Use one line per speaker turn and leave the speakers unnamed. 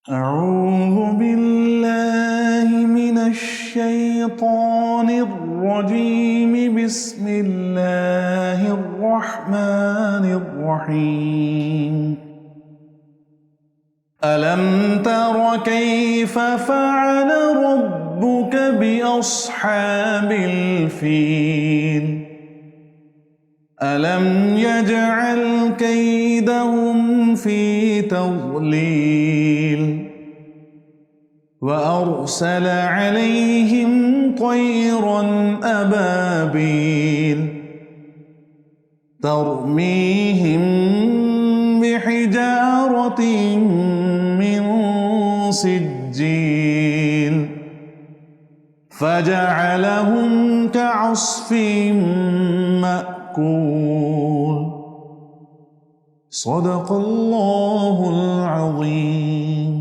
أعوذ بالله من الشيطان الرجيم. بسم الله الرحمن الرحيم. ألم تر كيف فعل ربك بأصحاب الفيل؟ ألم يجعل كيدهم في تضليل وأرسل عليهم طيرا أبابيل ترميهم بحجارة من سجيل فجعلهم كعصف مأكول. صدق الله العظيم.